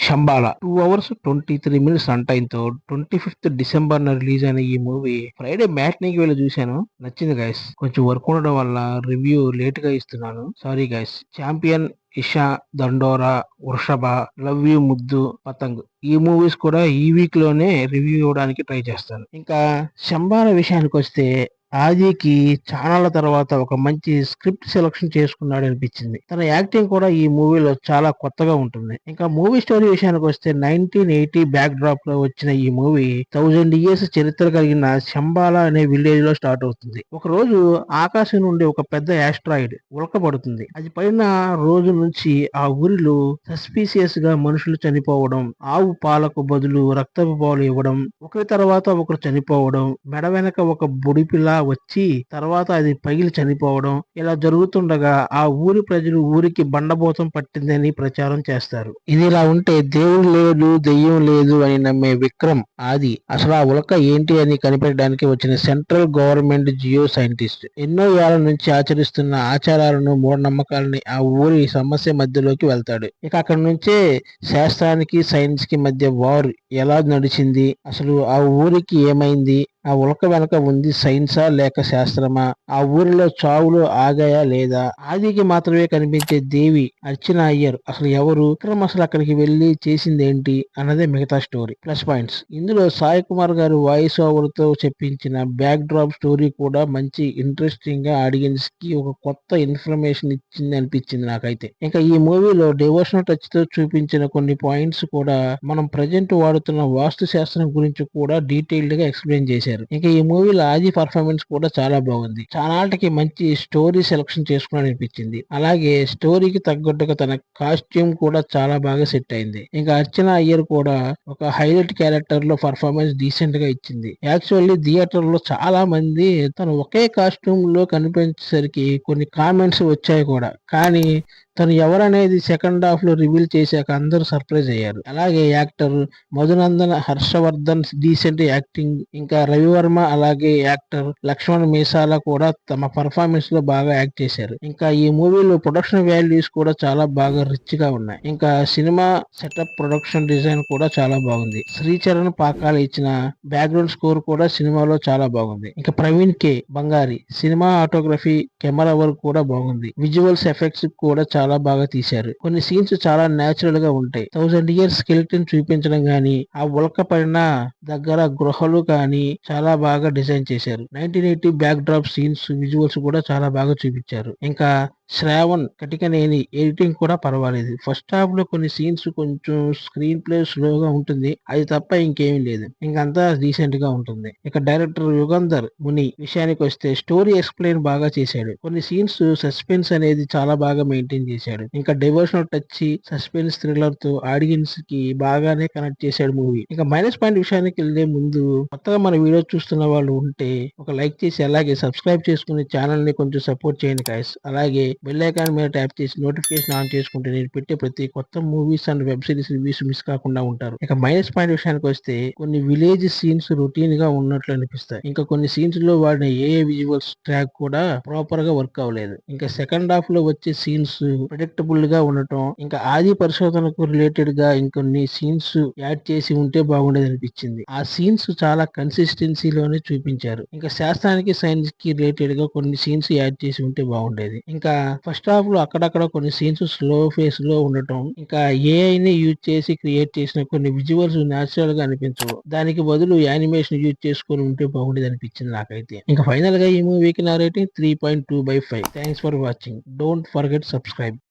Shambhala 2 hours 23 minutes run టైంతో 25th December రిలీజ్ అయిన ఈ మూవీ ఫ్రైడే మ్యాట్నీకి వెళ్ళి చూశాను. నచ్చింది గైస్. కొంచెం వర్క్ ఉండడం వల్ల రివ్యూ లేట్ గా ఇస్తున్నాను. Sorry guys. ఛాంపియన్, ఇషా, దండోరా, వృషభ, లవ్ యూ ముద్దు, పతంగ్ ఈ మూవీస్ కూడా ఈ వీక్ లోనే రివ్యూ ఇవ్వడానికి ట్రై చేస్తాను. ఇంకా శంబాల విషయానికి వస్తే ఆదికి చానాళ్ళ తర్వాత ఒక మంచి స్క్రిప్ట్ సెలెక్షన్ చేసుకున్నాడు అనిపించింది. తన యాక్టింగ్ కూడా ఈ మూవీలో చాలా కొత్తగా ఉంటుంది. ఇంకా మూవీ స్టోరీ విషయానికి వస్తే 1980 బ్యాక్ డ్రాప్ లో వచ్చిన ఈ మూవీ 1000 ఇయర్స్ చరిత్ర కలిగిన శంబాల అనే విలేజ్ లో స్టార్ట్ అవుతుంది. ఒక రోజు ఆకాశం నుండి ఒక పెద్ద యాస్ట్రాయిడ్ ఉల్కపడుతుంది. అది పడిన రోజు నుంచి ఆ ఊరిలో సస్పీసియస్ గా మనుషులు చనిపోవడం, ఆవు పాలకు బదులు రక్తపు పాలు ఇవ్వడం, ఒకరి తర్వాత ఒకరు చనిపోవడం, మెడ వెనక ఒక బుడిపిల్ల వచ్చి తర్వాత అది పగిలి చనిపోవడం, ఇలా జరుగుతుండగా ఆ ఊరి ప్రజలు ఊరికి బండబోతం పట్టిందని ప్రచారం చేస్తారు. ఇది ఇలా ఉంటే దేవుడు లేడు, దెయ్యం లేదు అని నమ్మే విక్రమ్ ఆది అసలు ఆ ఉల్క ఏంటి అని కనిపెట్టడానికి వచ్చిన సెంట్రల్ గవర్నమెంట్ జియో సైంటిస్ట్ ఎన్నో ఏళ్ల నుంచి ఆచరిస్తున్న ఆచారాలను, మూఢనమ్మకాలని ఆ ఊరి సమస్య మధ్యలోకి వెళ్తాడు. ఇక అక్కడి నుంచే శాస్త్రానికి సైన్స్ కి మధ్య వార్ ఎలా నడిచింది, అసలు ఆ ఊరికి ఏమైంది, ఆ ఉల్క వెనక ఉంది సైన్సా లేక శాస్త్రమా, ఆ ఊరిలో చావులు ఆగాయా లేదా, ఆదికి మాత్రమే కనిపించే దేవి అర్చన అయ్యర్ అసలు ఎవరు, విక్రమ్ అసలు అక్కడికి వెళ్లి చేసింది ఏంటి అన్నదే మిగతా స్టోరీ. ప్లస్ పాయింట్స్ ఇందులో సాయి కుమార్ గారు వాయిస్ ఓవర్ తో చెప్పించిన బ్యాక్ డ్రాప్ స్టోరీ కూడా మంచి ఇంట్రెస్టింగ్ గా ఆడియన్స్ కి ఒక కొత్త ఇన్ఫర్మేషన్ ఇచ్చింది అనిపించింది నాకైతే. ఇంకా ఈ మూవీలో డివోషనల్ టచ్ తో చూపించిన కొన్ని పాయింట్స్ కూడా మనం ప్రజెంట్ వాడుతున్న వాస్తు శాస్త్రం గురించి కూడా డీటెయిల్డ్ గా ఎక్స్ప్లెయిన్ చేశారు. ఇంకా ఈ మూవీలో ఆది పర్ఫార్మెన్స్ కూడా చాలా బాగుంది. చానాటికి మంచి స్టోరీ సెలెక్షన్ చేసుకున్నాడు అనిపించింది. అలాగే స్టోరీకి తగ్గట్టుగా తన కాస్ట్యూమ్ కూడా చాలా బాగా సెట్ అయింది. ఇంకా అర్చన అయ్యర్ కూడా ఒక హైలైట్ క్యారెక్టర్ లో పర్ఫార్మెన్స్ డీసెంట్ గా ఇచ్చింది. యాక్చువల్లీ థియేటర్ లో చాలా మంది తను ఒకే కాస్ట్యూమ్ లో కనిపించేసరికి కొన్ని కామెంట్స్ వచ్చాయి కూడా, కానీ తను ఎవరనేది సెకండ్ హాఫ్ లో రివీల్ చేశాక అందరూ సర్ప్రైజ్ అయ్యారు. అలాగే actor Madhunandan Harshavardhan decent acting, ఇంకా రవివర్మ అలాగే యాక్టర్ లక్ష్మణ్ మీసాల కూడా తమ పర్ఫార్మెన్స్ లో బాగా యాక్ట్ చేశారు. ఇంకా ఈ మూవీలో ప్రొడక్షన్ వాల్యూస్ కూడా చాలా బాగా రిచ్ గా ఉన్నాయి. ఇంకా సినిమా సెటప్, ప్రొడక్షన్ డిజైన్ కూడా చాలా బాగుంది. శ్రీచరణ్ పాకాల ఇచ్చిన బ్యాక్గ్రౌండ్ స్కోర్ కూడా సినిమాలో చాలా బాగుంది. ఇంకా ప్రవీణ్ కే బంగారి సినిమా ఆటోగ్రఫీ, కెమెరా వర్క్ కూడా బాగుంది. విజువల్స్ ఎఫెక్ట్స్ కూడా చాలా బాగా తీశారు. కొన్ని సీన్స్ చాలా నేచురల్ గా ఉంటాయి. 1000 ఇయర్స్ స్కెలిటన్ చూపించడం గానీ, ఆ ఉల్క పడిన దగ్గర గృహలు కానీ చాలా బాగా డిజైన్ చేశారు. 1980 బ్యాక్ డ్రాప్ సీన్స్, విజువల్స్ కూడా చాలా బాగా చూపించారు. ఇంకా శ్రావణ్ కటికనేని ఎడిటింగ్ కూడా పర్వాలేదు. ఫస్ట్ హాఫ్ లో కొన్ని సీన్స్ కొంచెం స్క్రీన్ ప్లే స్లోగా ఉంటుంది, అది తప్ప ఇంకేమీ లేదు. ఇంకంతా డీసెంట్ గా ఉంటుంది. ఇక డైరెక్టర్ యుగంధర్ ముని విషయానికి వస్తే స్టోరీ ఎక్స్ప్లెయిన్ బాగా చేశాడు. కొన్ని సీన్స్ సస్పెన్స్ అనేది చాలా బాగా మెయింటైన్ చేశాడు. ఇంకా డివోషనల్ టచ్, సస్పెన్స్ థ్రిల్లర్ తో ఆడియన్స్ కి బాగానే కనెక్ట్ చేశాడు మూవీ. ఇంకా మైనస్ పాయింట్ విషయానికి వెళ్లే ముందు కొత్తగా మన వీడియో చూస్తున్న వాళ్ళు ఉంటే ఒక లైక్ చేసి అలాగే సబ్స్క్రైబ్ చేసుకుని ఛానల్ ని కొంచెం సపోర్ట్ చేయండి గైస్. అలాగే బెల్ ఐకాన్ మీద ట్యాప్ చేసి నోటిఫికేషన్ ఆన్ చేసుకుంటే నేను పెట్టే ప్రతి కొత్త movies and web series reviews miss కాకుండా ఉంటారు. ఇక మైనస్ పాయింట్ విషయానికి వస్తే కొన్ని విలేజ్ సీన్స్ రొటీన్ గా ఉన్నట్లు అనిపిస్తాయి. ఇంకా కొన్ని సీన్స్ లో వాడిన ఏ విజువల్స్ ట్రాక్ కూడా ప్రాపర్ గా వర్క్ అవ్వలేదు. ఇంకా సెకండ్ హాఫ్ లో వచ్చే సీన్స్ ప్రెడిక్టబుల్ గా ఉండటం, ఇంకా ఆది పరిశోధనకు రిలేటెడ్ గా ఇంకొన్ని సీన్స్ యాడ్ చేసి ఉంటే బాగుండేది అనిపించింది. ఆ సీన్స్ చాలా కన్సిస్టెన్సీలోనే చూపించారు. ఇంకా శాస్త్రానికి సైన్స్ కి రిలేటెడ్ గా కొన్ని సీన్స్ యాడ్ చేసి ఉంటే బాగుండేది. ఇంకా ఫస్ట్ హాఫ్ లో అక్కడక్కడ కొన్ని సీన్స్ స్లో ఫేస్ లో ఉండటం, ఇంకా ఏఐ ని యూజ్ చేసి క్రియేట్ చేసిన కొన్ని విజువల్స్ న్యాచురల్ గా అనిపించవు. దానికి బదులు యానిమేషన్ యూజ్ చేసుకుని ఉంటే బాగుండేది అనిపించింది నాకైతే. ఇంకా ఫైనల్ గా ఈ మూవీకి నా rating 3.2/5. Thanks for watching. Don't forget subscribe.